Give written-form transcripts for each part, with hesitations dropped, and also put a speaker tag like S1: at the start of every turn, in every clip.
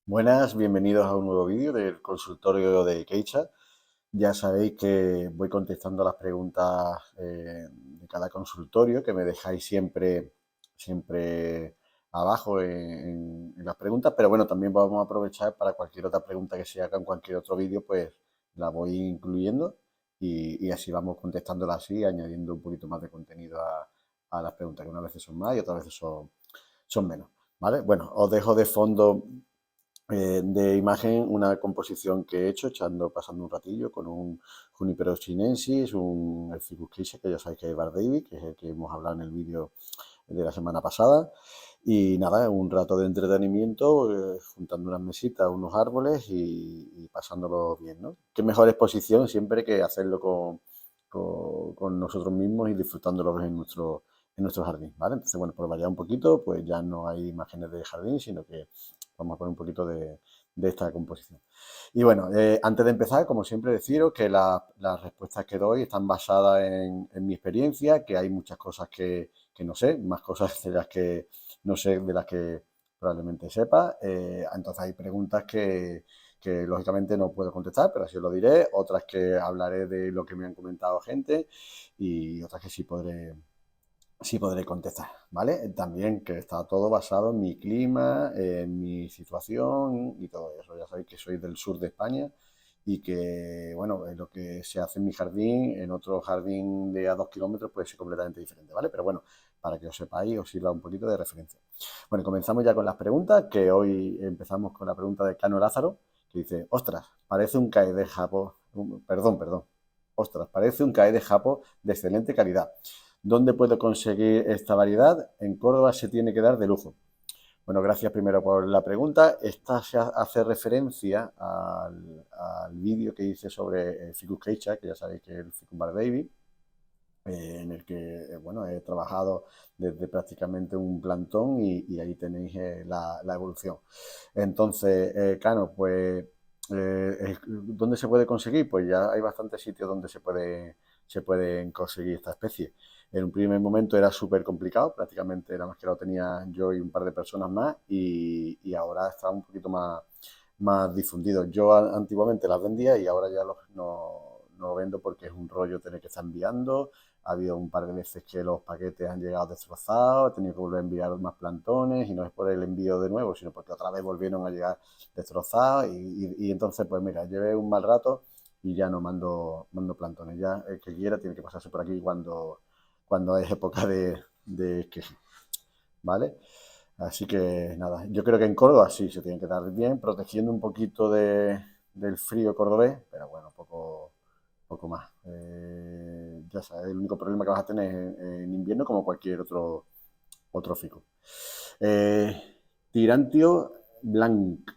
S1: Buenas, bienvenidos a un nuevo vídeo del consultorio de Keicha. Ya sabéis que voy contestando las preguntas de cada consultorio que me dejáis siempre abajo en las preguntas, pero bueno, también vamos a aprovechar para cualquier otra pregunta que se haga en cualquier otro vídeo, pues la voy incluyendo y así vamos contestándolas así, añadiendo un poquito más de contenido a las preguntas, que unas veces son más y otras veces son menos, ¿vale? Bueno, os dejo de fondo de imagen una composición que he hecho pasando un ratillo con un Juniper chinensis, un el Ficus Keisha, que ya sabéis que es Bar David, que es el que hemos hablado en el vídeo de la semana pasada. Y nada, un rato de entretenimiento, juntando unas mesitas, unos árboles y pasándolo bien, ¿no? Qué mejor exposición siempre que hacerlo con nosotros mismos y disfrutándolo en nuestro jardín, ¿vale? Entonces, bueno, por variar un poquito, pues ya no hay imágenes de jardín, sino que vamos a poner un poquito de esta composición. Y bueno, antes de empezar, como siempre, deciros que las respuestas que doy están basadas en mi experiencia, que hay muchas cosas que no sé, más cosas de las que no sé, de las que probablemente sepa. Entonces hay preguntas que lógicamente no puedo contestar, pero así os lo diré. Otras que hablaré de lo que me han comentado gente y otras que sí podré contestar, ¿vale? También que está todo basado en mi clima, en mi situación y todo eso. Ya sabéis que soy del sur de España y que, bueno, lo que se hace en mi jardín, en otro jardín de a 2 kilómetros puede ser completamente diferente, ¿vale? Pero bueno, para que os sepáis, os sirva un poquito de referencia. Bueno, comenzamos ya con las preguntas, que hoy empezamos con la pregunta de Cano Lázaro, que dice, ostras, parece un CAE de Japo, perdón, ostras, parece un CAE de Japo de excelente calidad. ¿Dónde puedo conseguir esta variedad? En Córdoba se tiene que dar de lujo. Bueno, gracias primero por la pregunta. Esta se hace referencia al vídeo que hice sobre el Ficus Keisha, que ya sabéis que es el Ficus Bar Baby, en el que bueno, he trabajado desde prácticamente un plantón y ahí tenéis la evolución. Entonces, Cano, pues, ¿dónde se puede conseguir? Pues ya hay bastantes sitios donde se pueden conseguir esta especie. En un primer momento era súper complicado, prácticamente era más que lo tenía yo y un par de personas más, y ahora está un poquito más difundido. Yo antiguamente las vendía y ahora ya no lo vendo porque es un rollo tener que estar enviando. Ha habido un par de veces que los paquetes han llegado destrozados, he tenido que volver a enviar más plantones y no es por el envío de nuevo, sino porque otra vez volvieron a llegar destrozados y entonces pues mira, llevé un mal rato y ya no mando plantones. Ya el que quiera tiene que pasarse por aquí cuando es época de esqueje, ¿vale? Así que nada, yo creo que en Córdoba sí se tiene que dar bien, protegiendo un poquito del frío cordobés, pero bueno, poco más. Ya sabes, el único problema que vas a tener en invierno como cualquier otro fico. Eh, Tirantio Blanc.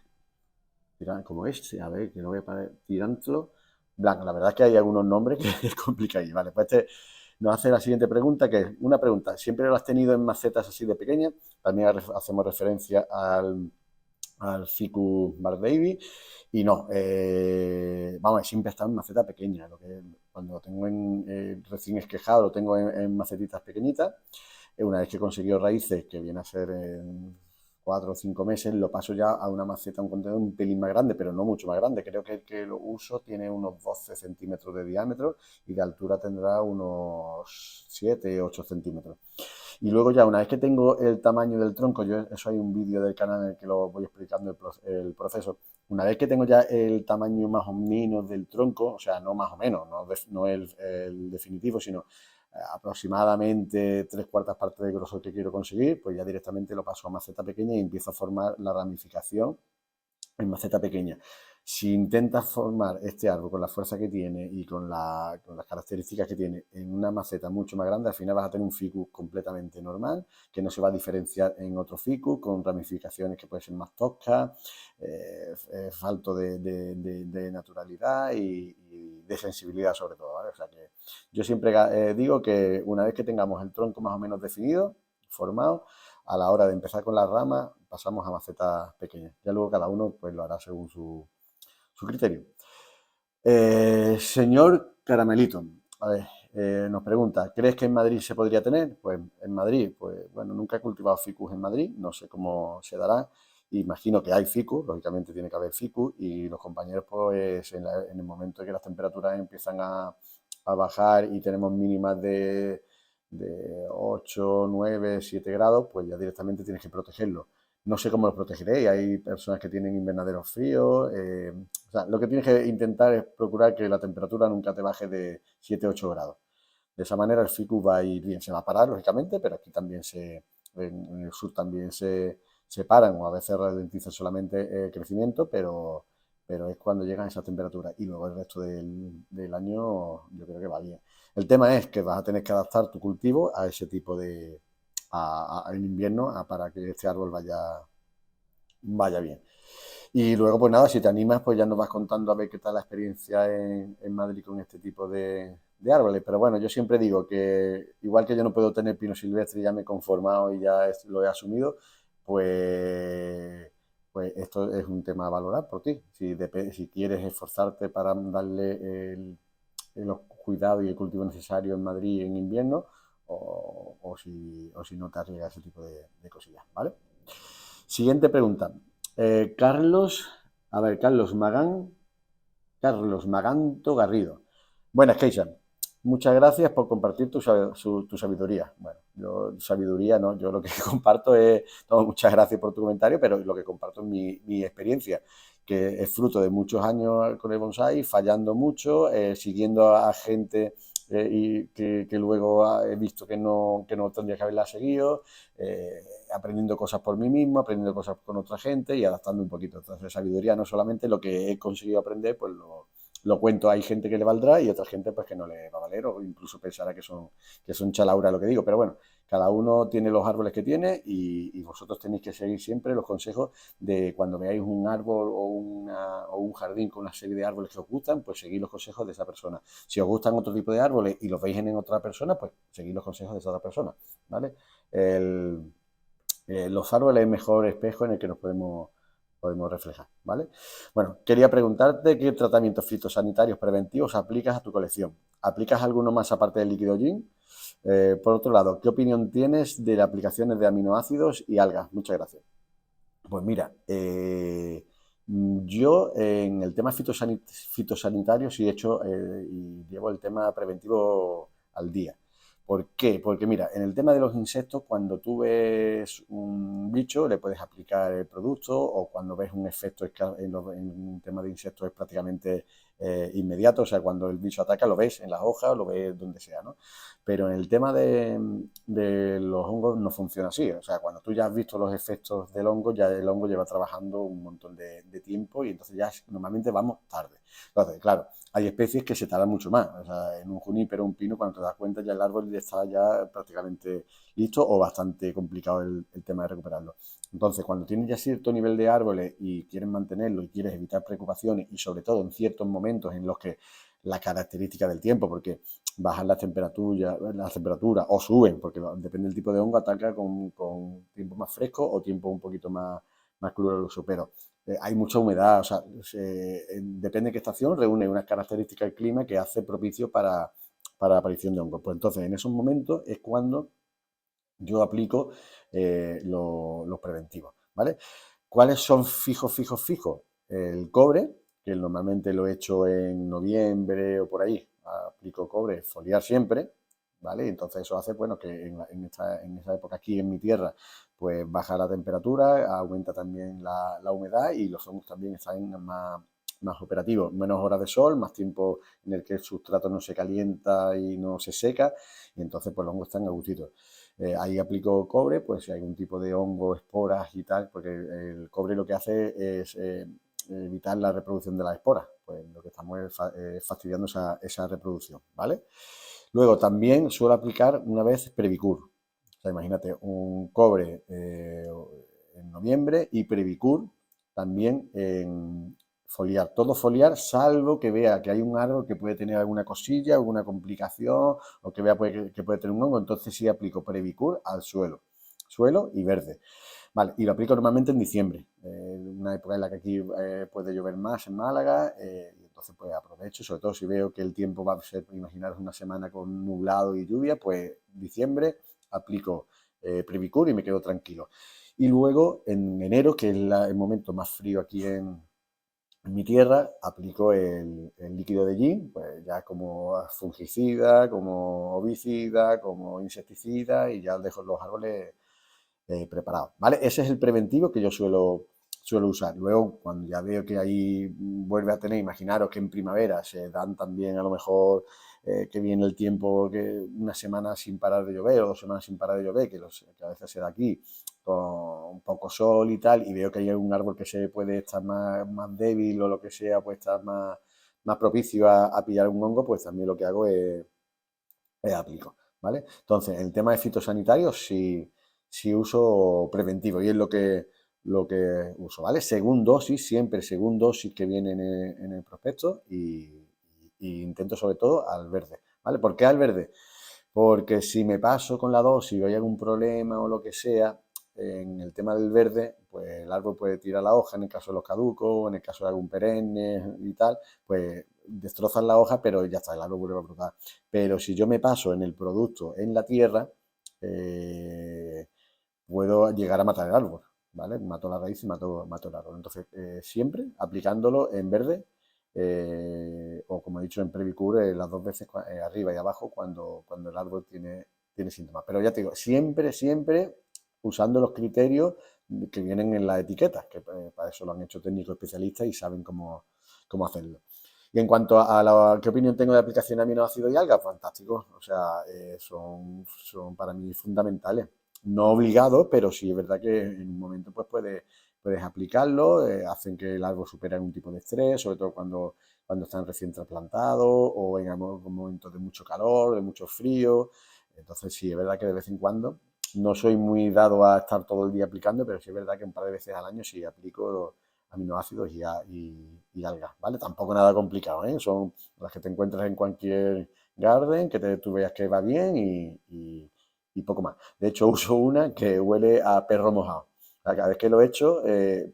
S1: ¿Cómo es? A ver, que no voy a parar. Tirantio Blanc. La verdad es que hay algunos nombres que es complicado. Vale, pues nos hace la siguiente pregunta, que es una pregunta. ¿Siempre lo has tenido en macetas así de pequeñas? También hacemos referencia al Ficus Bar Baby. Y no, vamos, siempre está en maceta pequeña. Cuando lo tengo recién esquejado, lo tengo en macetitas pequeñitas. Una vez que he conseguido raíces, que viene a ser en 4 o 5 meses, lo paso ya a una maceta, un contenedor un pelín más grande, pero no mucho más grande. Creo que el que lo uso tiene unos 12 centímetros de diámetro y de altura tendrá unos 7 8 centímetros. Y luego ya, una vez que tengo el tamaño del tronco, eso hay un vídeo del canal en el que lo voy explicando el proceso. Una vez que tengo ya el tamaño más o menos del tronco, o sea, no más o menos, no el definitivo, sino aproximadamente 3/4 partes del grosor que quiero conseguir, pues ya directamente lo paso a maceta pequeña y empiezo a formar la ramificación en maceta pequeña. Si intentas formar este árbol con la fuerza que tiene y con las características que tiene en una maceta mucho más grande, al final vas a tener un ficus completamente normal, que no se va a diferenciar en otro ficus, con ramificaciones que pueden ser más toscas, falto de naturalidad y de sensibilidad sobre todo, ¿vale? O sea que yo siempre digo que una vez que tengamos el tronco más o menos definido, formado, a la hora de empezar con las ramas, pasamos a macetas pequeñas. Ya luego cada uno pues lo hará según su criterio. Señor Caramelito, a ver, nos pregunta, ¿crees que en Madrid se podría tener? Pues en Madrid, pues bueno, nunca he cultivado ficus en Madrid, no sé cómo se dará. imagino que hay ficus, lógicamente tiene que haber ficus, y los compañeros, pues en el momento en que las temperaturas empiezan a bajar y tenemos mínimas de 8, 9, 7 grados, pues ya directamente tienes que protegerlo. No sé cómo los protegeréis, hay personas que tienen invernaderos fríos, o sea, lo que tienes que intentar es procurar que la temperatura nunca te baje de 7, 8 grados. De esa manera el ficus va a ir bien, se va a parar, lógicamente, pero aquí también en el sur también se paran o a veces ralentizan solamente el crecimiento, pero es cuando llegan a esa temperatura y luego el resto del año yo creo que va bien. El tema es que vas a tener que adaptar tu cultivo a ese tipo en invierno para que este árbol vaya bien. Y luego, pues nada, si te animas, pues ya nos vas contando a ver qué tal la experiencia en Madrid con este tipo de árboles. Pero bueno, yo siempre digo que igual que yo no puedo tener pino silvestre y ya me he conformado y ya lo he asumido, pues, pues esto es un tema a valorar por ti. Si quieres esforzarte para darle los cuidados y el cultivo necesario en Madrid en invierno, o si no te arriesgas a ese tipo de cosillas, ¿vale? Siguiente pregunta. Carlos, a ver, Carlos Maganto Garrido. Buenas, Keisha. Muchas gracias por compartir tu sabiduría. Bueno, yo sabiduría no, yo lo que comparto es, muchas gracias por tu comentario, pero lo que comparto es mi experiencia, que es fruto de muchos años con el bonsai, fallando mucho, siguiendo a gente y que luego he visto que no tendría que haberla seguido, aprendiendo cosas por mí mismo, aprendiendo cosas con otra gente y adaptando un poquito. Entonces, sabiduría no solamente lo que he conseguido aprender, pues lo cuento. Hay gente que le valdrá y otra gente pues que no le va a valer o incluso pensará que son chalaura lo que digo. Pero bueno, cada uno tiene los árboles que tiene y vosotros tenéis que seguir siempre los consejos de cuando veáis un árbol o un jardín con una serie de árboles que os gustan, pues seguid los consejos de esa persona. Si os gustan otro tipo de árboles y los veis en otra persona, pues seguid los consejos de esa otra persona, ¿vale? Los árboles es el mejor espejo en el que nos podemos reflejar, ¿vale? Bueno, quería preguntarte qué tratamientos fitosanitarios preventivos aplicas a tu colección. ¿Aplicas alguno más aparte del líquido Jin? Por otro lado, ¿qué opinión tienes de las aplicaciones de aminoácidos y algas? Muchas gracias. Pues mira, yo en el tema fitosanitario sí he hecho y llevo el tema preventivo al día. ¿Por qué? Porque mira, en el tema de los insectos, cuando tú ves un bicho, le puedes aplicar el producto o cuando ves un efecto en un tema de insectos es prácticamente inmediato, o sea, cuando el bicho ataca lo ves en las hojas, lo ves donde sea, ¿no? Pero en el tema de los hongos no funciona así. O sea, cuando tú ya has visto los efectos del hongo, ya el hongo lleva trabajando un montón de tiempo y entonces ya normalmente vamos tarde. Entonces, claro, hay especies que se tardan mucho más. O sea, en un junípero, un pino, cuando te das cuenta ya el árbol está ya prácticamente listo o bastante complicado el tema de recuperarlo. Entonces, cuando tienes ya cierto nivel de árboles y quieres mantenerlo y quieres evitar preocupaciones y sobre todo en ciertos momentos en los que la característica del tiempo, porque bajan las temperaturas o suben, porque depende del tipo de hongo, ataca con tiempo más fresco o tiempo un poquito más caluroso, pero hay mucha humedad, o sea, depende de qué estación, reúne unas características del clima que hace propicio para la aparición de hongos. Pues entonces, en esos momentos es cuando yo aplico los preventivos, ¿vale? ¿Cuáles son fijos? El cobre, que normalmente lo he hecho en noviembre o por ahí, aplico cobre, foliar siempre, ¿vale? Entonces eso hace, bueno, que en esa época aquí en mi tierra, pues baja la temperatura, aumenta también la humedad y los hongos también están más operativos, menos horas de sol, más tiempo en el que el sustrato no se calienta y no se seca, y entonces pues los hongos están a gustito. Ahí aplico cobre, pues si hay algún tipo de hongo, esporas y tal, porque el cobre lo que hace es evitar la reproducción de las esporas, pues lo que estamos es fastidiando esa reproducción, ¿vale? Luego también suelo aplicar una vez Previcur. O sea, imagínate un cobre en noviembre y Previcur también en foliar. Todo foliar, salvo que vea que hay un árbol que puede tener alguna cosilla, alguna complicación o que vea que puede tener un hongo. Entonces sí aplico Previcur al suelo y verde. Vale, y lo aplico normalmente en diciembre, una época en la que aquí puede llover más en Málaga, y entonces pues aprovecho, sobre todo si veo que el tiempo va a ser, imaginaros una semana con nublado y lluvia, pues diciembre aplico Previcur y me quedo tranquilo. Y luego en enero, que es el momento más frío aquí en mi tierra, aplico el líquido de Jin, pues ya como fungicida, como ovicida, como insecticida, y ya dejo los árboles preparados, ¿vale? Ese es el preventivo que yo suelo usar. Luego, cuando ya veo que ahí vuelve a tener, imaginaros que en primavera se dan también a lo mejor que viene el tiempo, que una semana sin parar de llover o 2 semanas sin parar de llover, que a veces se da aquí, con un poco sol y tal, y veo que hay algún árbol que se puede estar más débil o lo que sea, puede estar más propicio a pillar un hongo, pues también lo que hago es aplico, ¿vale? Entonces, el tema de fitosanitarios sí uso preventivo y es lo que uso, ¿vale? Según dosis, siempre según dosis que viene en el prospecto y intento sobre todo al verde, ¿vale? ¿Por qué al verde? Porque si me paso con la dosis o hay algún problema o lo que sea, en el tema del verde, pues el árbol puede tirar la hoja en el caso de los caducos, o en el caso de algún perenne y tal, pues destrozan la hoja, pero ya está, el árbol vuelve a brotar. Pero si yo me paso en el producto en la tierra, eh, puedo llegar a matar el árbol, ¿vale? Mato la raíz y mato el árbol. Entonces, siempre aplicándolo en verde, o como he dicho en Previcure, las dos veces arriba y abajo cuando el árbol tiene síntomas. Pero ya te digo, siempre usando los criterios que vienen en las etiquetas, que para eso lo han hecho técnicos especialistas y saben cómo hacerlo. Y en cuanto a qué opinión tengo de aplicación de aminoácidos y algas, fantástico. O sea, son para mí fundamentales. No obligados, pero sí es verdad que en un momento pues puedes aplicarlo, hacen que el árbol supere algún tipo de estrés, sobre todo cuando están recién trasplantados o en algún momento de mucho calor, de mucho frío. Entonces sí, es verdad que de vez en cuando no soy muy dado a estar todo el día aplicando, pero sí es verdad que un par de veces al año sí aplico aminoácidos y algas, ¿vale? Tampoco nada complicado, ¿eh? Son las que te encuentras en cualquier garden, que tú veas que va bien y poco más. De hecho, uso una que huele a perro mojado. Cada vez que lo he hecho,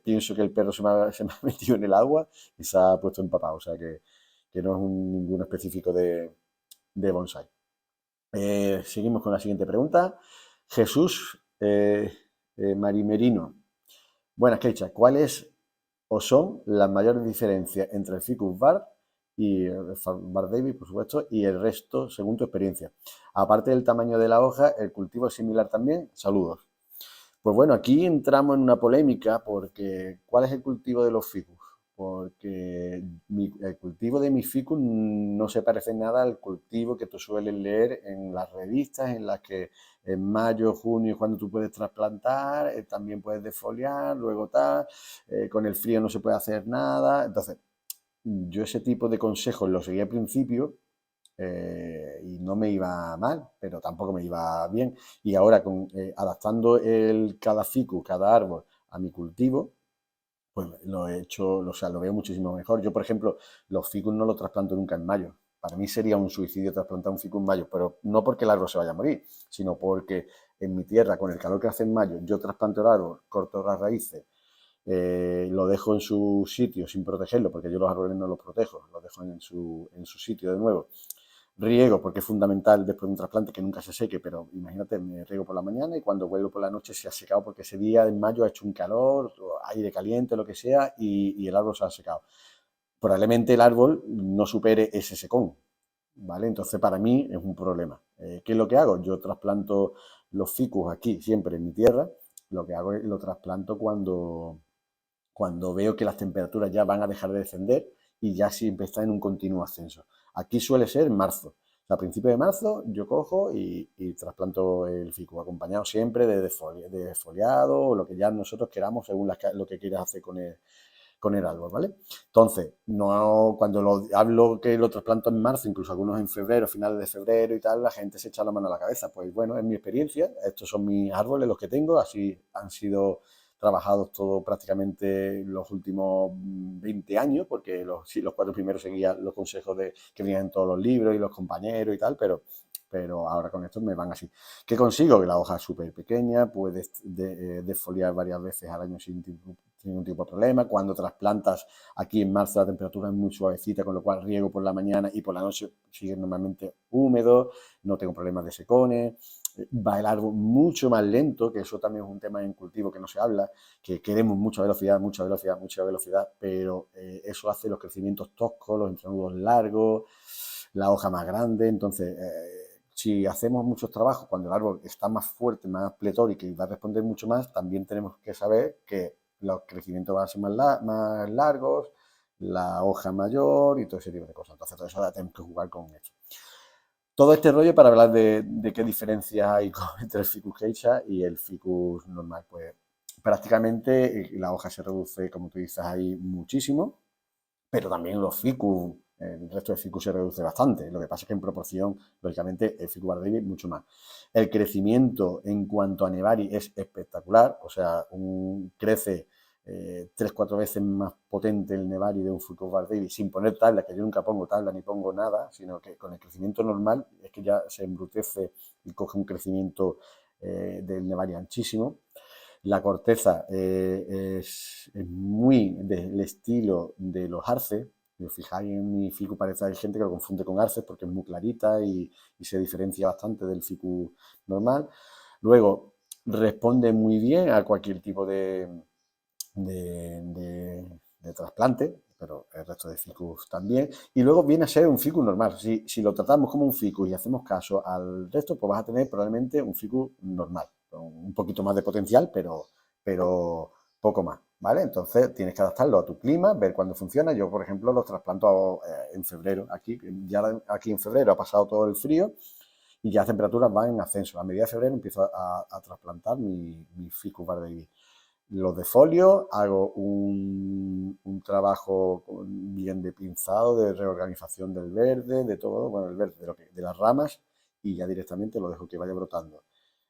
S1: pienso que el perro se me ha metido en el agua y se ha puesto empapado. O sea que no es ninguno específico de bonsai. Seguimos con la siguiente pregunta. Jesús Marimerino. Buenas, Keicha. ¿Cuáles o son las mayores diferencias entre el Ficus Bar y el Bar Davis, por supuesto, y el resto, según tu experiencia? Aparte del tamaño de la hoja, ¿el cultivo es similar también? Saludos. Pues bueno, aquí entramos en una polémica porque ¿cuál es el cultivo de los ficus? Porque el cultivo de mis ficus no se parece en nada al cultivo que tú sueles leer en las revistas en las que en mayo, junio es cuando tú puedes trasplantar, también puedes defoliar, luego tal, con el frío no se puede hacer nada. Entonces, yo ese tipo de consejos los seguí al principio y no me iba mal, pero tampoco me iba bien. Y ahora adaptando cada ficus, cada árbol a mi cultivo, pues lo he hecho, o sea, lo veo muchísimo mejor. Yo, por ejemplo, los ficus no los trasplanto nunca en mayo. Para mí sería un suicidio trasplantar un ficus en mayo, pero no porque el árbol se vaya a morir, sino porque en mi tierra, con el calor que hace en mayo, yo trasplanto el árbol, corto las raíces, lo dejo en su sitio sin protegerlo, porque yo los árboles no los protejo, los dejo en su sitio de nuevo. Riego, porque es fundamental después de un trasplante que nunca se seque, pero imagínate, me riego por la mañana y cuando vuelvo por la noche se ha secado porque ese día en mayo ha hecho un calor, aire caliente, lo que sea, y el árbol se ha secado. Probablemente el árbol no supere ese secón, ¿vale? Entonces para mí es un problema. ¿Qué es lo que hago? Yo trasplanto los ficus aquí, siempre en mi tierra, lo que hago es lo trasplanto cuando veo que las temperaturas ya van a dejar de descender y ya siempre está en un continuo ascenso. Aquí suele ser en marzo. A principios de marzo yo cojo y trasplanto el fico, acompañado siempre de desfoliado o lo que ya nosotros queramos según lo que quieras hacer con el árbol, ¿vale? Entonces, no, cuando hablo que lo trasplanto en marzo, incluso algunos en febrero, finales de febrero y tal, la gente se echa la mano a la cabeza. Pues bueno, es mi experiencia, estos son mis árboles, los que tengo, así han sido trabajados todos prácticamente los últimos 20 años, porque sí, los 4 primeros seguían los consejos que venían en todos los libros y los compañeros y tal, pero ahora con esto me van así. ¿Qué consigo? Que la hoja es súper pequeña, puedes desfoliar varias veces al año sin ningún tipo de problema. Cuando trasplantas aquí en marzo la temperatura es muy suavecita, con lo cual riego por la mañana y por la noche sigue normalmente húmedo, no tengo problemas de secones. va el árbol mucho más lento, que eso también es un tema en cultivo que no se habla, que queremos mucha velocidad, mucha velocidad, mucha velocidad, pero eso hace los crecimientos toscos, los entrenudos largos, la hoja más grande. Entonces, si hacemos muchos trabajos cuando el árbol está más fuerte, más pletórico y va a responder mucho más, también tenemos que saber que los crecimientos van a ser más largos, la hoja mayor y todo ese tipo de cosas. Entonces, todo eso ahora tenemos que jugar con eso. Todo este rollo para hablar de qué diferencias hay entre el ficus geisha y el ficus normal. Pues prácticamente la hoja se reduce, como tú dices, ahí muchísimo, pero también los ficus, el resto de ficus se reduce bastante. Lo que pasa es que en proporción, lógicamente, el ficus bardevi mucho más. El crecimiento en cuanto a nevari es espectacular, o sea, crece 3-4 veces más potente el nevari de un ficus bardevi sin poner tabla, que yo nunca pongo tabla ni pongo nada, sino que con el crecimiento normal es que ya se embrutece y coge un crecimiento del nevari anchísimo. La corteza es muy del estilo de los arces. Si os fijáis en mi ficus parece que hay gente que lo confunde con arces porque es muy clarita y se diferencia bastante del ficus normal. Luego, responde muy bien a cualquier tipo de trasplante, pero el resto de ficus también. Y luego viene a ser un ficus normal. Si lo tratamos como un ficus y hacemos caso al resto, pues vas a tener probablemente un ficus normal, con un poquito más de potencial, pero poco más, ¿vale? Entonces tienes que adaptarlo a tu clima, ver cuándo funciona. Yo, por ejemplo, los trasplanto en febrero. Aquí en febrero ha pasado todo el frío y ya las temperaturas van en ascenso. A medida de febrero empiezo a trasplantar mi ficus bardevi. Los de folio, hago un trabajo bien de pinzado, de reorganización del verde, de todo, bueno, el verde, de las ramas, y ya directamente lo dejo que vaya brotando.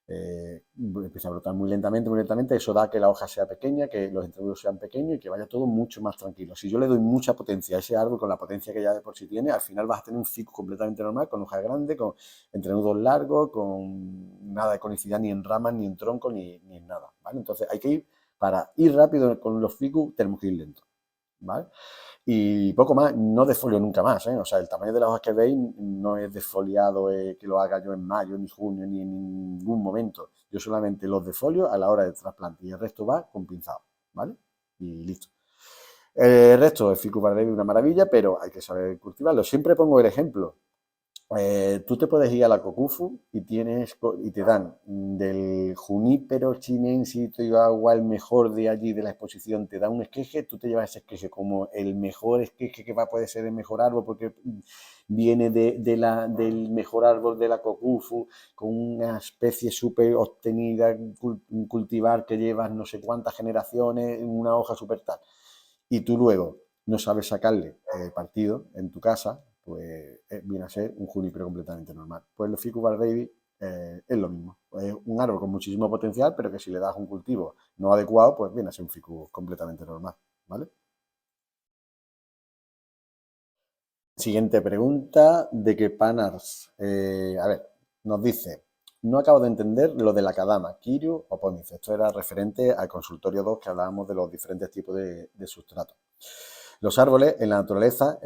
S1: Empieza a brotar muy lentamente, eso da que la hoja sea pequeña, que los entrenudos sean pequeños y que vaya todo mucho más tranquilo. Si yo le doy mucha potencia a ese árbol con la potencia que ya de por sí tiene, al final vas a tener un ficus completamente normal, con hojas grandes, con entrenudos largos, con nada de conicidad ni en ramas, ni en tronco, ni en nada, ¿vale? Entonces hay que ir, para ir rápido con los ficus, tenemos que ir lento, ¿vale? Y poco más, no desfolio nunca más, ¿eh? O sea, el tamaño de las hojas que veis no es desfoliado que lo haga yo en mayo, ni junio, ni en ningún momento. Yo solamente los desfolio a la hora de trasplante y el resto va con pinzado, ¿vale? Y listo. El resto, el ficus bardevi, una maravilla, pero hay que saber cultivarlo. Siempre pongo el ejemplo. Tú te puedes ir a la Cocufu y te dan del Junípero chinensis agua, el mejor de allí de la exposición, te da un esqueje, tú te llevas ese esqueje como el mejor esqueje que puede ser el mejor árbol porque viene del mejor árbol de la Cocufu, con una especie súper obtenida, un cultivar que llevas no sé cuántas generaciones, una hoja súper tal. Y tú luego no sabes sacarle partido en tu casa, pues viene a ser un junípero completamente normal. Pues el Ficus bardevi es lo mismo. Es un árbol con muchísimo potencial, pero que si le das un cultivo no adecuado, pues viene a ser un Ficus completamente normal, ¿vale? Siguiente pregunta de que Panars. A ver, nos dice, no acabo de entender lo de la Kadama, Kiryu o Pónice. Esto era referente al consultorio 2 que hablábamos de los diferentes tipos de sustrato. Los árboles en la naturaleza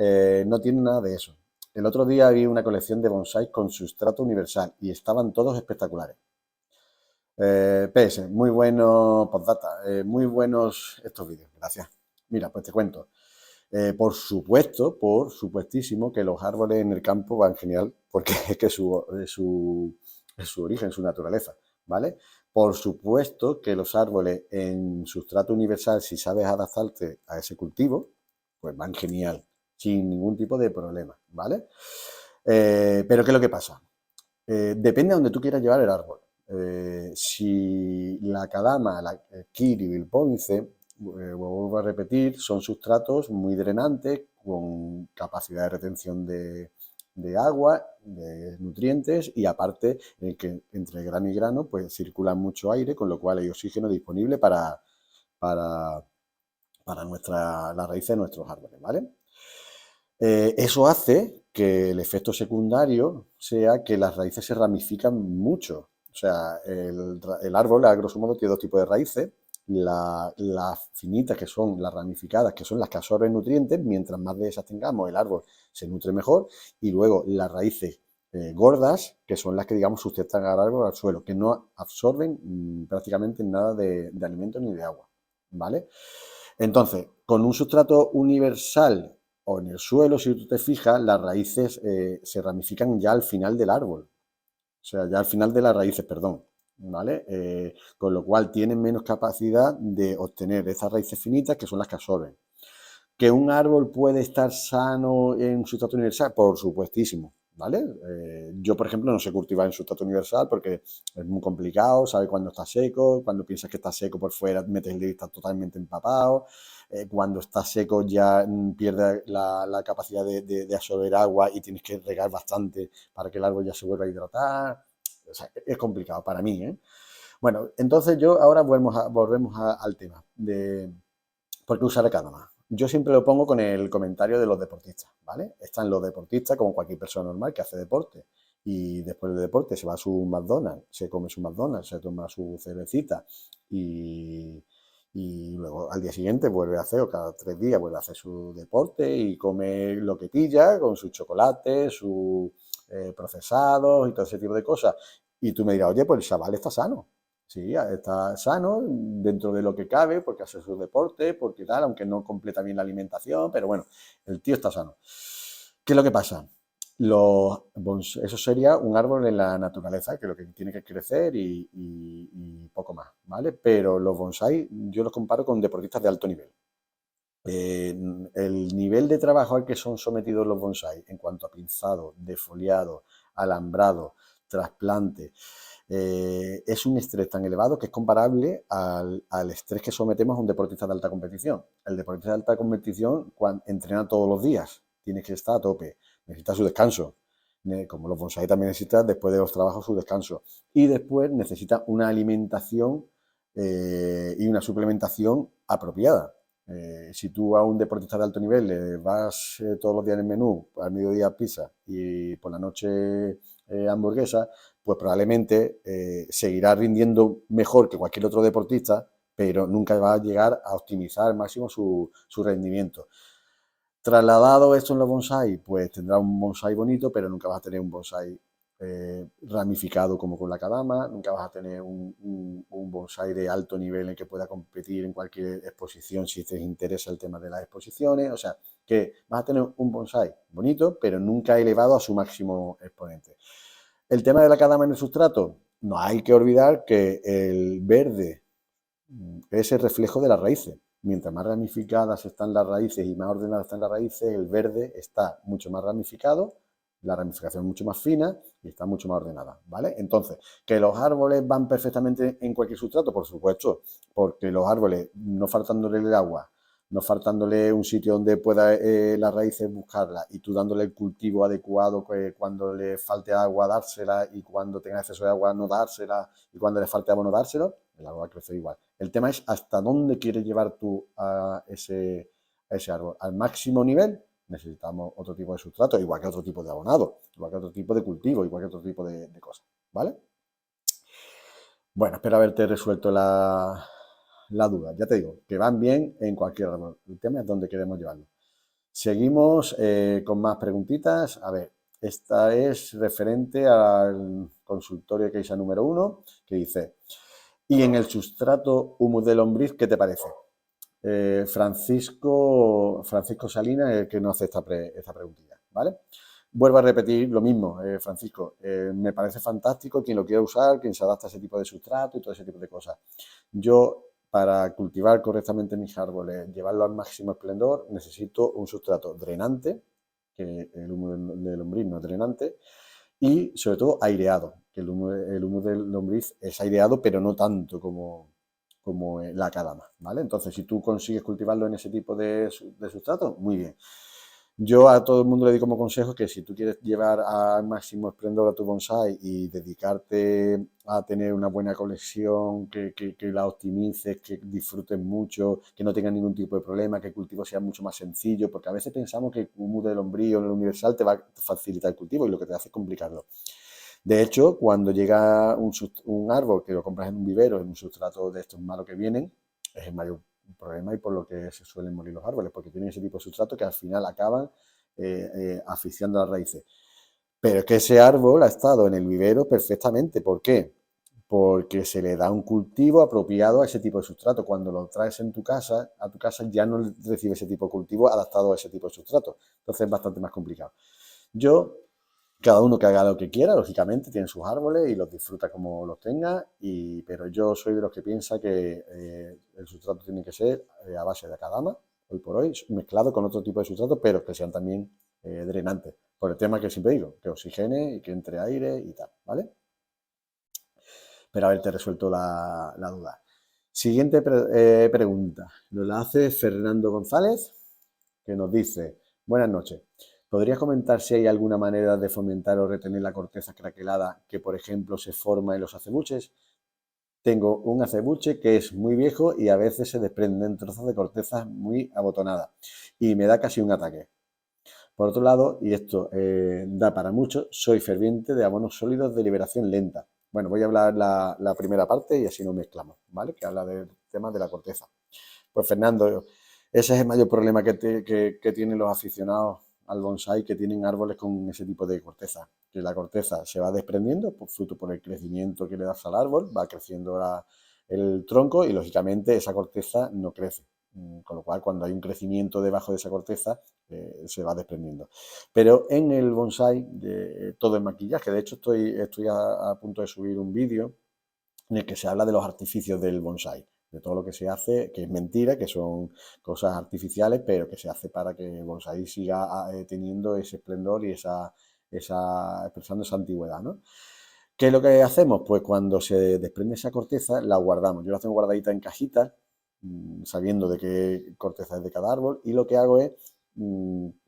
S1: no tienen nada de eso. El otro día vi una colección de bonsáis con sustrato universal y estaban todos espectaculares. PS, muy bueno, postdata, muy buenos estos vídeos, gracias. Mira, pues te cuento. Por supuesto, por supuestísimo que los árboles en el campo van genial, porque es que es su origen, su naturaleza, ¿vale? Por supuesto que los árboles en sustrato universal, si sabes adaptarte a ese cultivo, pues van genial, sin ningún tipo de problema, ¿vale? Pero ¿qué es lo que pasa? Depende de donde tú quieras llevar el árbol. Si la Kadama, la Kiri y el Pónice, vuelvo a repetir, son sustratos muy drenantes, con capacidad de retención de agua, de nutrientes, y aparte, que entre grano y grano, pues circula mucho aire, con lo cual hay oxígeno disponible para las raíces de nuestros árboles, ¿vale? Eso hace que el efecto secundario sea que las raíces se ramifican mucho. O sea, el árbol, a grosso modo, tiene dos tipos de raíces. Las finitas, que son las ramificadas, que son las que absorben nutrientes, mientras más de esas tengamos, el árbol se nutre mejor. Y luego las raíces gordas, que son las que, digamos, sustentan al árbol al suelo, que no absorben prácticamente nada de alimento ni de agua, ¿vale? Entonces, con un sustrato universal o en el suelo, si tú te fijas, las raíces se ramifican ya al final del árbol, o sea, ya al final de las raíces, perdón, ¿vale? Con lo cual tienen menos capacidad de obtener esas raíces finitas que son las que absorben. ¿Que un árbol puede estar sano en un sustrato universal? Por supuestísimo, ¿vale? Yo, por ejemplo, no sé cultivar en sustrato universal porque es muy complicado, ¿sabes? Cuando está seco, cuando piensas que está seco por fuera, metes el dedo y está totalmente empapado. Cuando está seco ya pierde la capacidad de absorber agua y tienes que regar bastante para que el árbol ya se vuelva a hidratar. O sea, es complicado para mí, ¿eh? Bueno, entonces yo ahora volvemos al tema de ¿por qué usar Canva? Yo siempre lo pongo con el comentario de los deportistas, ¿vale? Están los deportistas como cualquier persona normal que hace deporte y después del deporte se va a su McDonald's, se come su McDonald's, se toma su cervecita y, y luego al día siguiente vuelve a hacer, o cada 3 días vuelve a hacer su deporte y come lo que pilla con sus chocolates, sus procesados y todo ese tipo de cosas. Y tú me dirás, oye, pues el chaval está sano. Sí, está sano dentro de lo que cabe, porque hace su deporte, porque tal, aunque no completa bien la alimentación, pero bueno, el tío está sano. ¿Qué es lo que pasa? Eso sería un árbol en la naturaleza, que lo que tiene que crecer y poco más, ¿vale? Pero los bonsai yo los comparo con deportistas de alto nivel. El nivel de trabajo al que son sometidos los bonsai en cuanto a pinzado, defoliado, alambrado, trasplante, es un estrés tan elevado que es comparable al estrés que sometemos a un deportista de alta competición. El deportista de alta competición entrena todos los días, tiene que estar a tope, necesita su descanso. Como los bonsai también necesitan después de los trabajos su descanso. Y después necesita una alimentación y una suplementación apropiada. Si tú a un deportista de alto nivel le vas todos los días en el menú, al mediodía pizza y por la noche hamburguesa, pues probablemente seguirá rindiendo mejor que cualquier otro deportista, pero nunca va a llegar a optimizar al máximo su rendimiento. Trasladado esto en los bonsai, pues tendrá un bonsai bonito, pero nunca vas a tener un bonsai ramificado como con la kadama, nunca vas a tener un bonsai de alto nivel en que pueda competir en cualquier exposición si te interesa el tema de las exposiciones, o sea, que vas a tener un bonsai bonito, pero nunca elevado a su máximo exponente. El tema de la kadama en el sustrato, no hay que olvidar que el verde es el reflejo de las raíces. Mientras más ramificadas están las raíces y más ordenadas están las raíces, el verde está mucho más ramificado, la ramificación es mucho más fina y está mucho más ordenada, ¿vale? Entonces, ¿que los árboles van perfectamente en cualquier sustrato? Por supuesto, porque los árboles, no faltándole el agua, no faltándole un sitio donde pueda las raíces buscarla y tú dándole el cultivo adecuado, que cuando le falte agua dársela y cuando tenga exceso de agua no dársela y cuando le falte agua no dárselo, el árbol va a crecer igual. El tema es hasta dónde quieres llevar tú a ese árbol. Al máximo nivel necesitamos otro tipo de sustrato, igual que otro tipo de abonado, igual que otro tipo de cultivo, igual que otro tipo de cosas, ¿vale? Bueno, espero haberte resuelto la duda. Ya te digo, que van bien en cualquier árbol. El tema es dónde queremos llevarlo. Seguimos con más preguntitas. A ver, esta es referente al consultorio que hice número 1, que dice, ¿y en el sustrato humus de lombriz qué te parece? Francisco Salinas es el que nos hace esta preguntilla, ¿vale? Vuelvo a repetir lo mismo, Francisco. Me parece fantástico quien lo quiera usar, quien se adapta a ese tipo de sustrato y todo ese tipo de cosas. Yo, para cultivar correctamente mis árboles, llevarlo al máximo esplendor, necesito un sustrato drenante, que el humo de lombriz no es drenante, y sobre todo aireado, que el humo de lombriz es aireado, pero no tanto como la cadama, ¿vale? Entonces, si tú consigues cultivarlo en ese tipo de sustrato, muy bien. Yo a todo el mundo le doy como consejo que si tú quieres llevar al máximo esplendor a tu bonsai y dedicarte a tener una buena colección, que la optimices, que disfrutes mucho, que no tengas ningún tipo de problema, que el cultivo sea mucho más sencillo, porque a veces pensamos que un humus de lombriz o el universal te va a facilitar el cultivo y lo que te hace es complicarlo. De hecho, cuando llega un árbol que lo compras en un vivero, en un sustrato de estos malos que vienen, es el mayor problema y por lo que se suelen morir los árboles, porque tienen ese tipo de sustrato que al final acaban asfixiando las raíces. Pero es que ese árbol ha estado en el vivero perfectamente. ¿Por qué? Porque se le da un cultivo apropiado a ese tipo de sustrato. Cuando lo traes en tu casa, a tu casa ya no recibe ese tipo de cultivo adaptado a ese tipo de sustrato. Entonces es bastante más complicado. Yo, cada uno que haga lo que quiera, lógicamente, tiene sus árboles y los disfruta como los tenga, pero yo soy de los que piensa que el sustrato tiene que ser a base de acadama, hoy por hoy, mezclado con otro tipo de sustrato, pero que sean también drenantes. Por el tema que siempre digo, que oxigene y que entre aire y tal, ¿vale? Pero haberte resuelto la duda. Siguiente pregunta. Nos la hace Fernando González, que nos dice, buenas noches. ¿Podrías comentar si hay alguna manera de fomentar o retener la corteza craquelada que, por ejemplo, se forma en los acebuches? Tengo un acebuche que es muy viejo y a veces se desprenden trozos de corteza muy abotonada y me da casi un ataque. Por otro lado, y esto da para mucho, soy ferviente de abonos sólidos de liberación lenta. Bueno, voy a hablar la primera parte y así no mezclamos, ¿vale? Que habla del tema de la corteza. Pues Fernando, ese es el mayor problema que tienen los aficionados al bonsai, que tienen árboles con ese tipo de corteza. Que la corteza se va desprendiendo, fruto por el crecimiento que le das al árbol, va creciendo el tronco y lógicamente esa corteza no crece. Con lo cual, cuando hay un crecimiento debajo de esa corteza, se va desprendiendo. Pero en el bonsai, todo es maquillaje. De hecho, estoy a punto de subir un vídeo en el que se habla de los artificios del bonsai, de todo lo que se hace, que es mentira, que son cosas artificiales, pero que se hace para que el bonsai siga teniendo ese esplendor y expresando esa antigüedad, ¿no? ¿Qué es lo que hacemos? Pues cuando se desprende esa corteza, la guardamos. Yo la tengo guardadita en cajitas, sabiendo de qué corteza es de cada árbol, y lo que hago es,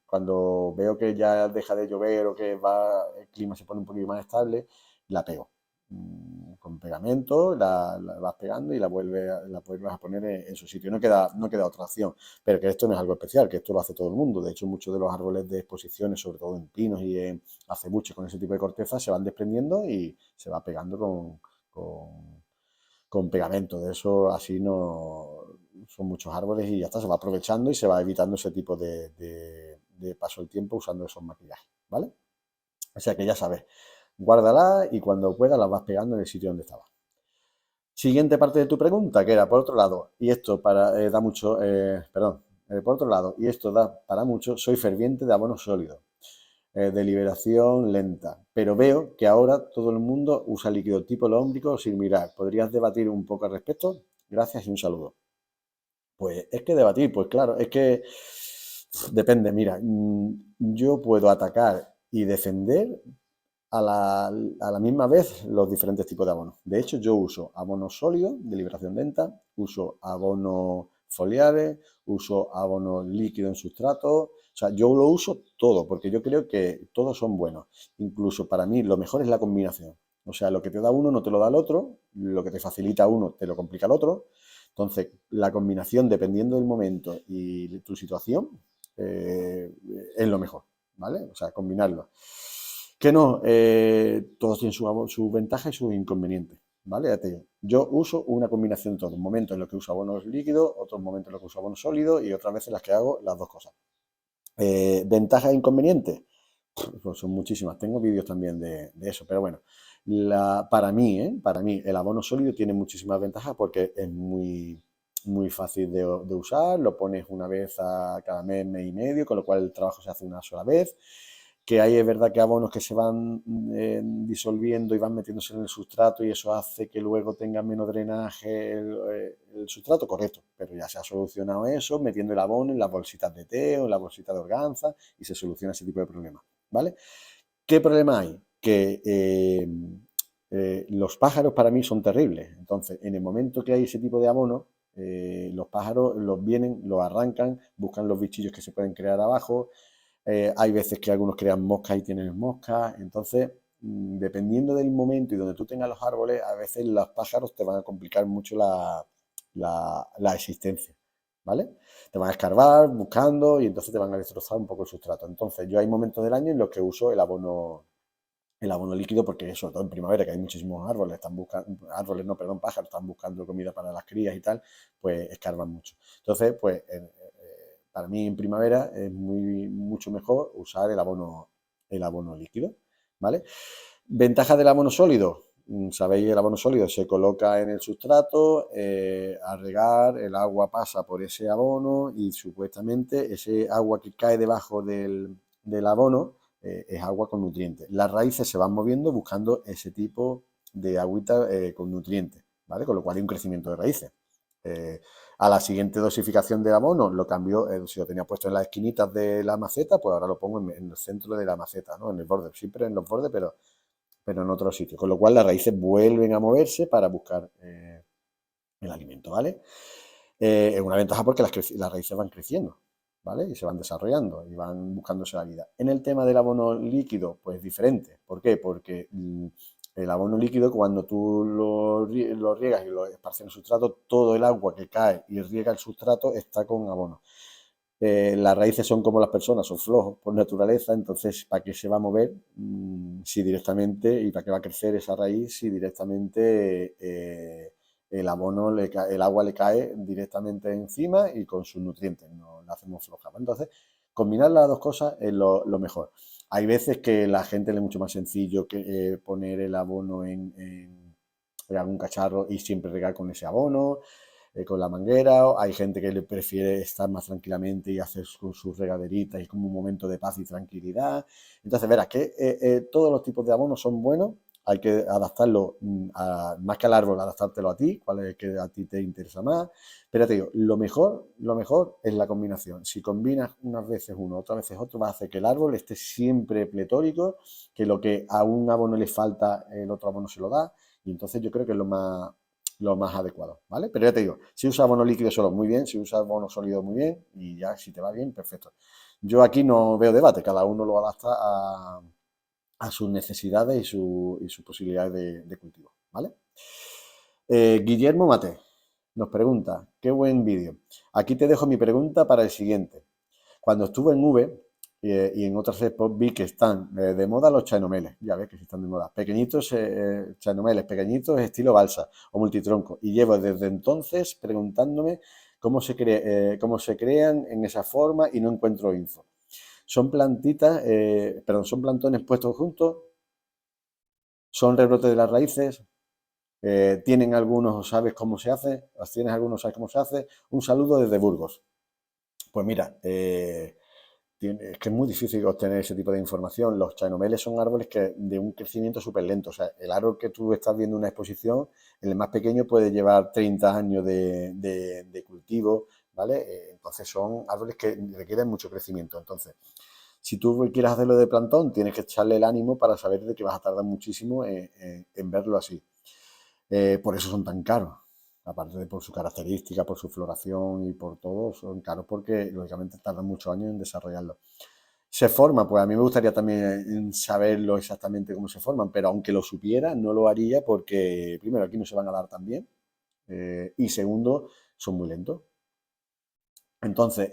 S1: cuando veo que ya deja de llover o que el clima se pone un poquito más estable, la pego con pegamento, la vas pegando y la vuelves a poner en su sitio. No queda otra opción. Pero que esto no es algo especial, que esto lo hace todo el mundo. De hecho, muchos de los árboles de exposiciones, sobre todo en pinos y en acebuches con ese tipo de corteza, se van desprendiendo y se va pegando con pegamento. De eso así no son muchos árboles y ya está, se va aprovechando y se va evitando ese tipo de paso del tiempo usando esos maquillajes, ¿vale? O sea que ya sabes, guárdala y cuando puedas las vas pegando en el sitio donde estaba. Siguiente parte de tu pregunta, que era por otro lado, y esto da mucho, perdón, por otro lado, y esto da para mucho, soy ferviente de abonos sólidos, de liberación lenta, pero veo que ahora todo el mundo usa líquido tipo lómbrico sin mirar. ¿Podrías debatir un poco al respecto? Gracias y un saludo. Pues es que debatir, pues claro, es que depende, mira, yo puedo atacar y defender a la misma vez los diferentes tipos de abonos. De hecho, yo uso abonos sólidos de liberación lenta, uso abonos foliares, uso abonos líquidos en sustrato. O sea, yo lo uso todo porque yo creo que todos son buenos. Incluso para mí lo mejor es la combinación. O sea, lo que te da uno no te lo da el otro, lo que te facilita uno te lo complica el otro. Entonces, la combinación, dependiendo del momento y tu situación, eh, es lo mejor, ¿vale? O sea, combinarlo. Que no, todos tienen sus ventajas y sus inconvenientes, ¿vale? Ya te digo, yo uso una combinación de todo, un momento en los que uso abonos líquidos, otros momentos en los que uso abonos sólidos y otras veces en las que hago las dos cosas. ¿Ventajas e inconvenientes? Pues son muchísimas, tengo vídeos también de eso, pero bueno, para mí el abono sólido tiene muchísimas ventajas porque es muy, muy fácil de usar, lo pones una vez a cada mes y medio, con lo cual el trabajo se hace una sola vez, que ahí es verdad que abonos que se van disolviendo y van metiéndose en el sustrato y eso hace que luego tenga menos drenaje el sustrato, correcto, pero ya se ha solucionado eso metiendo el abono en las bolsitas de té o en la bolsita de organza y se soluciona ese tipo de problemas, ¿vale? ¿Qué problema hay? Que los pájaros para mí son terribles. Entonces, en el momento que hay ese tipo de abono, los pájaros los vienen, los arrancan, buscan los bichillos que se pueden crear abajo. Hay veces que algunos crean moscas y tienen moscas. Entonces, dependiendo del momento y donde tú tengas los árboles, a veces los pájaros te van a complicar mucho la existencia, ¿vale? Te van a escarbar buscando y entonces te van a destrozar un poco el sustrato. Entonces, yo hay momentos del año en los que uso el abono líquido porque, sobre todo en primavera, que hay muchísimos árboles, árboles, no, perdón, pájaros, están buscando comida para las crías y tal, pues escarban mucho. Entonces, pues para mí en primavera es mucho mejor usar el abono líquido. ¿vale? Ventaja del abono sólido. Sabéis, el abono sólido se coloca en el sustrato, al regar el agua pasa por ese abono y supuestamente ese agua que cae debajo del abono es agua con nutrientes. Las raíces se van moviendo buscando ese tipo de agüita con nutrientes, ¿vale? Con lo cual hay un crecimiento de raíces. Eh, a la siguiente dosificación del abono lo cambio, si lo tenía puesto en las esquinitas de la maceta, pues ahora lo pongo en el centro de la maceta, ¿no? En el borde, siempre en los bordes, pero en otro sitio. Con lo cual las raíces vuelven a moverse para buscar el alimento, ¿vale? Es una ventaja porque las raíces van creciendo, ¿vale? Y se van desarrollando y van buscándose la vida. En el tema del abono líquido, pues diferente. ¿Por qué? Porque el abono líquido, cuando tú lo riegas y lo esparces en el sustrato, todo el agua que cae y riega el sustrato está con abono. Las raíces son como las personas, son flojos por naturaleza, entonces, ¿para qué se va a mover si directamente, y para qué va a crecer esa raíz si directamente el abono, el agua le cae directamente encima y con sus nutrientes, no la hacemos floja? Entonces, combinar las dos cosas es lo mejor. Hay veces que la gente le es mucho más sencillo que poner el abono en algún cacharro y siempre regar con ese abono, con la manguera. Hay gente que le prefiere estar más tranquilamente y hacer sus regaderitas y es como un momento de paz y tranquilidad. Entonces, verás que todos los tipos de abonos son buenos. Hay que adaptarlo más que al árbol, adaptártelo a ti, cuál es el que a ti te interesa más. Pero te digo, lo mejor es la combinación. Si combinas unas veces uno, otras veces otro, va a hacer que el árbol esté siempre pletórico, que lo que a un abono le falta, el otro abono se lo da. Y entonces yo creo que es lo más adecuado, ¿vale? Pero ya te digo, si usas abono líquido solo, muy bien, si usas abono sólido, muy bien, y ya si te va bien, perfecto. Yo aquí no veo debate, cada uno lo adapta a sus necesidades y sus posibilidades de cultivo, ¿vale? Guillermo Mate nos pregunta, qué buen vídeo. Aquí te dejo mi pregunta para el siguiente. Cuando estuve en V y en otras expos vi que están de moda los chanomeles, ya ves que sí están de moda, pequeñitos, chanomeles pequeñitos estilo balsa o multitronco, y llevo desde entonces preguntándome cómo se crean en esa forma y no encuentro info. Son plantitas, perdón, son plantones puestos juntos, son rebrotes de las raíces, tienen algunos, ¿sabes cómo se hace? ¿Tienes algunos, sabes cómo se hace? Un saludo desde Burgos. Pues mira, es que es muy difícil obtener ese tipo de información. Los chanomeles son árboles que de un crecimiento súper lento. O sea, el árbol que tú estás viendo en una exposición, el más pequeño puede llevar 30 años de cultivo, ¿vale? Entonces son árboles que requieren mucho crecimiento. Entonces, si tú quieres hacerlo de plantón, tienes que echarle el ánimo para saber de que vas a tardar muchísimo en verlo así. Por eso son tan caros. Aparte de por su característica, por su floración y por todo, son caros porque lógicamente tardan muchos años en desarrollarlo. Se forma, pues a mí me gustaría también saberlo exactamente cómo se forman, pero aunque lo supiera, no lo haría porque, primero, aquí no se van a dar tan bien, y segundo, son muy lentos. Entonces,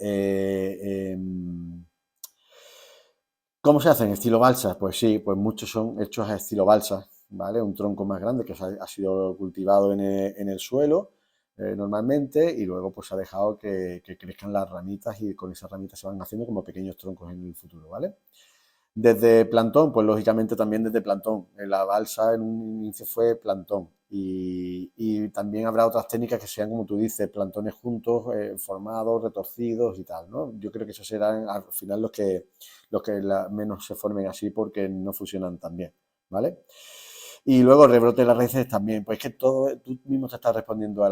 S1: ¿cómo se hacen? ¿Estilo balsa? Pues sí, pues muchos son hechos a estilo balsa, ¿vale? Un tronco más grande que ha sido cultivado en el suelo normalmente y luego pues se ha dejado que crezcan las ramitas y con esas ramitas se van haciendo como pequeños troncos en el futuro, ¿vale? Desde plantón, pues lógicamente también desde plantón. En la balsa en un inicio fue plantón. Y también habrá otras técnicas que sean, como tú dices, plantones juntos, formados, retorcidos y tal, ¿no? Yo creo que esos serán al final los que menos se formen así porque no fusionan tan bien, ¿vale? Y luego rebrote de las raíces también. Pues es que todo, tú mismo te estás respondiendo a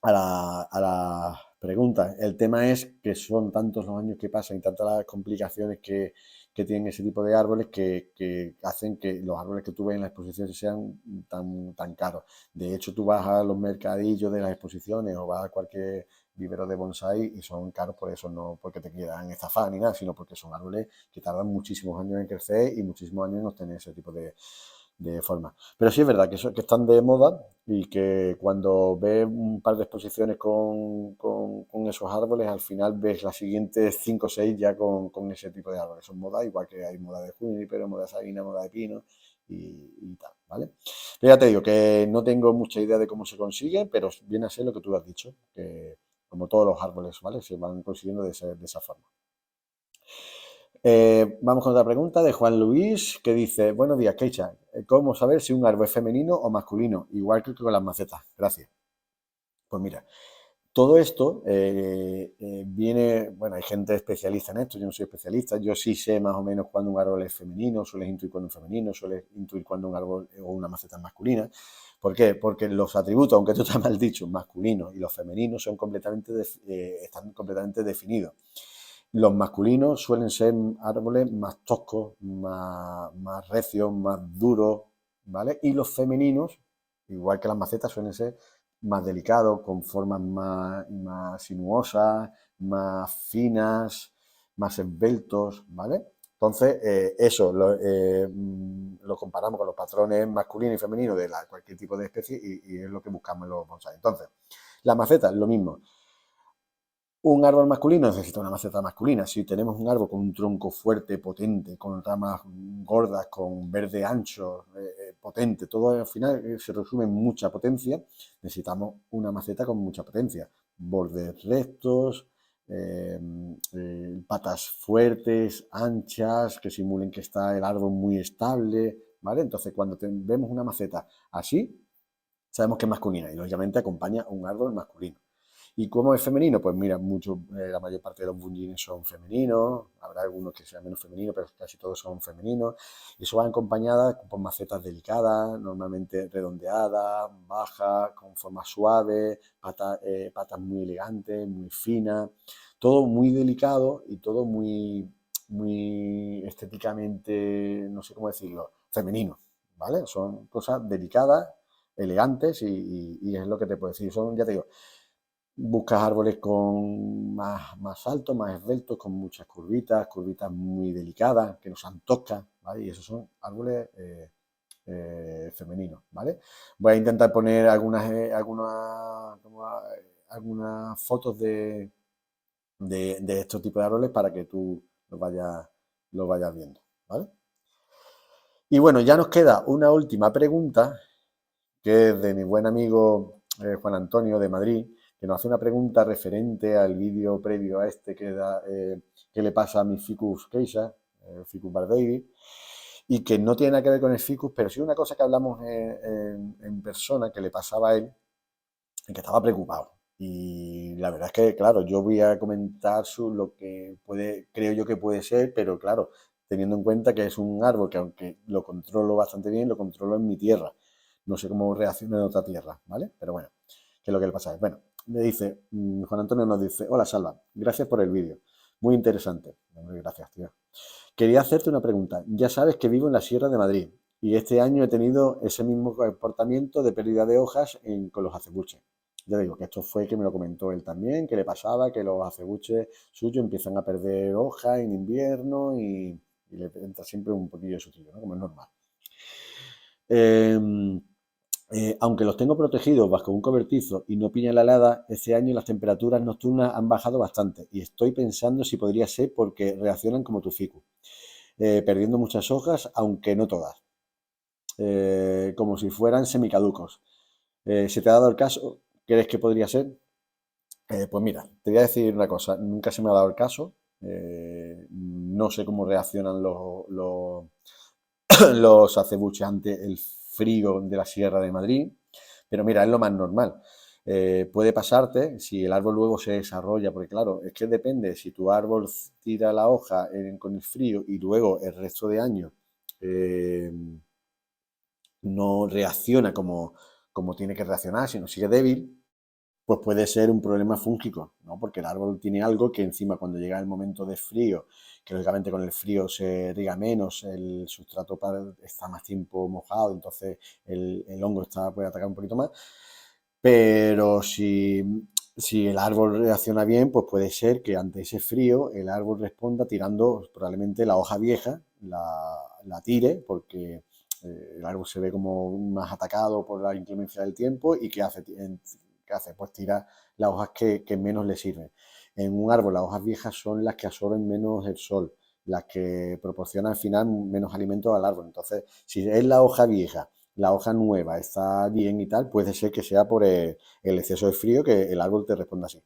S1: la pregunta. El tema es que son tantos los años que pasan y tantas las complicaciones que tienen ese tipo de árboles que hacen que los árboles que tú ves en la exposición sean tan caros. De hecho, tú vas a los mercadillos de las exposiciones o vas a cualquier vivero de bonsai y son caros por eso, no porque te quieran estafar ni nada, sino porque son árboles que tardan muchísimos años en crecer y muchísimos años en obtener ese tipo de forma. Pero sí es verdad que están de moda y que cuando ves un par de exposiciones con esos árboles, al final ves las siguientes 5 o 6 ya con ese tipo de árboles. Son moda, igual que hay moda de juniper, moda de sabina, moda de pino y tal, ¿vale? Pero ya te digo que no tengo mucha idea de cómo se consigue, pero viene a ser lo que tú has dicho, que como todos los árboles, ¿vale? Se van consiguiendo de esa forma. Vamos con otra pregunta de Juan Luis, que dice, buenos días, Keisha. ¿Cómo saber si un árbol es femenino o masculino? Igual que con las macetas. Gracias. Pues mira, todo esto viene, bueno, hay gente especialista en esto, yo no soy especialista, yo sí sé más o menos cuando un árbol es femenino, sueles intuir cuando es femenino, sueles intuir cuando un árbol o una maceta es masculina. ¿Por qué? Porque los atributos, aunque esto está mal dicho, masculinos y los femeninos son están completamente definidos. Los masculinos suelen ser árboles más toscos, más recios, más duros, ¿vale? Y los femeninos, igual que las macetas, suelen ser más delicados, con formas más sinuosas, más finas, más esbeltos, ¿vale? Entonces, eso lo comparamos con los patrones masculinos y femeninos de cualquier tipo de especie y es lo que buscamos en los bonsai. Entonces, las macetas, lo mismo. Un árbol masculino necesita una maceta masculina. Si tenemos un árbol con un tronco fuerte, potente, con ramas gordas, con verde ancho, potente, todo al final se resume en mucha potencia, necesitamos una maceta con mucha potencia. Bordes rectos, patas fuertes, anchas, que simulen que está el árbol muy estable, ¿vale? Entonces, cuando vemos una maceta así, sabemos que es masculina y lógicamente acompaña a un árbol masculino. ¿Y cómo es femenino? Pues mira, la mayor parte de los bunjines son femeninos, habrá algunos que sean menos femeninos, pero casi todos son femeninos. Y eso va acompañada por macetas delicadas, normalmente redondeadas, bajas, con forma suave, patas muy elegantes, muy finas, todo muy delicado y todo muy estéticamente, no sé cómo decirlo, femenino, ¿vale? Son cosas delicadas, elegantes y es lo que te puedo decir. Son, ya te digo, buscas árboles con más altos, más esbeltos, con muchas curvitas muy delicadas, que no sean toscas, ¿vale? Y esos son árboles femeninos, ¿vale? Voy a intentar poner algunas fotos de estos tipos de árboles para que tú los vayas viendo, ¿vale? Y bueno, ya nos queda una última pregunta, que es de mi buen amigo Juan Antonio de Madrid, que nos hace una pregunta referente al vídeo previo a este que le pasa a mi Ficus Keisha, Ficus Bardavi, y que no tiene nada que ver con el Ficus, pero sí una cosa que hablamos en persona que le pasaba a él, en que estaba preocupado. Y la verdad es que, claro, yo voy a comentar lo que creo yo que puede ser, pero claro, teniendo en cuenta que es un árbol que aunque lo controlo bastante bien, lo controlo en mi tierra. No sé cómo reacciona en otra tierra, ¿vale? Pero bueno, ¿qué es lo que le pasa? Bueno, me dice, Juan Antonio nos dice, hola Salva, gracias por el vídeo. Muy interesante. Gracias, tío. Quería hacerte una pregunta. Ya sabes que vivo en la Sierra de Madrid y este año he tenido ese mismo comportamiento de pérdida de hojas con los acebuches. Ya digo que esto fue que me lo comentó él también, que le pasaba que los acebuches suyos empiezan a perder hojas en invierno y le entra siempre un poquillo de sutillo, ¿no? Como es normal. Aunque los tengo protegidos bajo un cobertizo y no piña la helada, este año las temperaturas nocturnas han bajado bastante y estoy pensando si podría ser porque reaccionan como tu ficus, perdiendo muchas hojas, aunque no todas, como si fueran semicaducos. ¿Se te ha dado el caso? ¿Crees que podría ser? Pues mira, te voy a decir una cosa, nunca se me ha dado el caso, no sé cómo reaccionan los acebuches ante el frío de la Sierra de Madrid, pero mira, es lo más normal. Puede pasarte si el árbol luego se desarrolla, porque claro, es que depende, si tu árbol tira la hoja con el frío y luego el resto de año eh, no reacciona como tiene que reaccionar, sino sigue débil, pues puede ser un problema fúngico, ¿no? Porque el árbol tiene algo que encima cuando llega el momento de frío, que lógicamente con el frío se riega menos, el sustrato está más tiempo mojado, entonces el hongo puede atacar un poquito más, pero si el árbol reacciona bien, pues puede ser que ante ese frío el árbol responda tirando probablemente la hoja vieja, la tire, porque el árbol se ve como más atacado por la inclemencia del tiempo y ¿qué hace? Pues tira las hojas que menos le sirven. En un árbol las hojas viejas son las que absorben menos el sol, las que proporcionan al final menos alimento al árbol. Entonces, si es la hoja vieja, la hoja nueva está bien y tal, puede ser que sea por el exceso de frío que el árbol te responda así.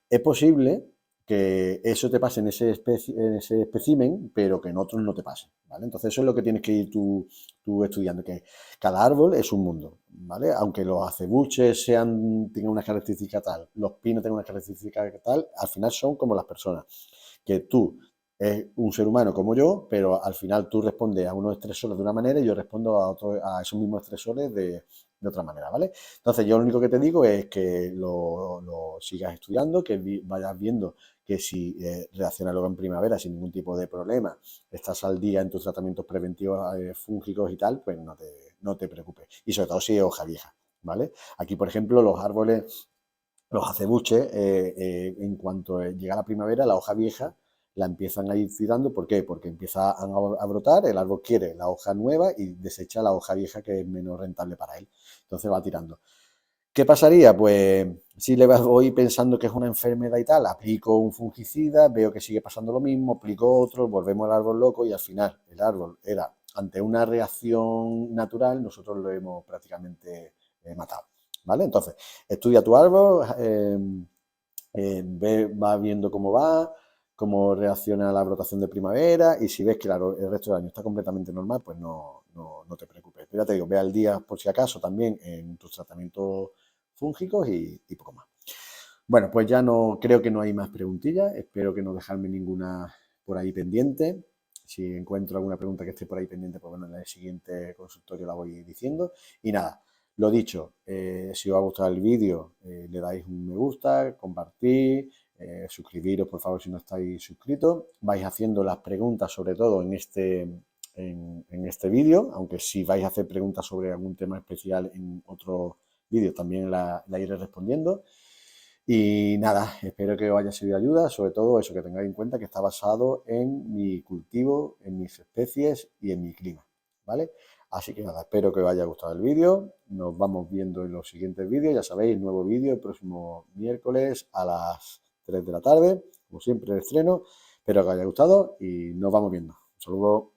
S1: Es posible que eso te pase en ese espécimen, pero que en otros no te pase, ¿vale? Entonces eso es lo que tienes que ir tú estudiando, que cada árbol es un mundo, ¿vale? Aunque los acebuches tengan una característica tal, los pinos tengan una característica tal, al final son como las personas, que tú es un ser humano como yo, pero al final tú respondes a unos estresores de una manera y yo respondo a esos mismos estresores de otra manera, ¿vale? Entonces yo lo único que te digo es que lo sigas estudiando, que vayas viendo que si reacciona luego en primavera sin ningún tipo de problema, estás al día en tus tratamientos preventivos fúngicos y tal, pues no te preocupes. Y sobre todo si es hoja vieja, ¿vale? Aquí, por ejemplo, los árboles, los acebuches, en cuanto llega la primavera, la hoja vieja la empiezan a ir tirando. ¿Por qué? Porque empieza a brotar, el árbol quiere la hoja nueva y desecha la hoja vieja que es menos rentable para él. Entonces va tirando. ¿Qué pasaría? Pues si le voy pensando que es una enfermedad y tal, aplico un fungicida, veo que sigue pasando lo mismo, aplico otro, volvemos al árbol loco y al final el árbol era ante una reacción natural, nosotros lo hemos prácticamente matado. ¿Vale? Entonces, estudia tu árbol, va viendo cómo reacciona a la brotación de primavera y si ves que el resto del año está completamente normal, pues no te preocupes. Pero ya te digo, ve al día por si acaso también en tus tratamientos fúngicos y poco más. Bueno, pues ya no creo que no hay más preguntillas. Espero que no dejarme ninguna por ahí pendiente. Si encuentro alguna pregunta que esté por ahí pendiente, pues bueno, en el siguiente consultorio la voy diciendo. Y nada, lo dicho, si os ha gustado el vídeo, le dais un me gusta, compartís, suscribiros por favor si no estáis suscritos. Vais haciendo las preguntas sobre todo en este vídeo, aunque si vais a hacer preguntas sobre algún tema especial en otro vídeo también la iré respondiendo. Y nada, espero que os haya sido de ayuda, sobre todo eso, que tengáis en cuenta que está basado en mi cultivo, en mis especies y en mi clima, ¿vale? Así que nada, espero que os haya gustado el vídeo, nos vamos viendo en los siguientes vídeos, ya sabéis, nuevo vídeo el próximo miércoles a las 3 de la tarde, como siempre el estreno, espero que os haya gustado y nos vamos viendo. Un saludo.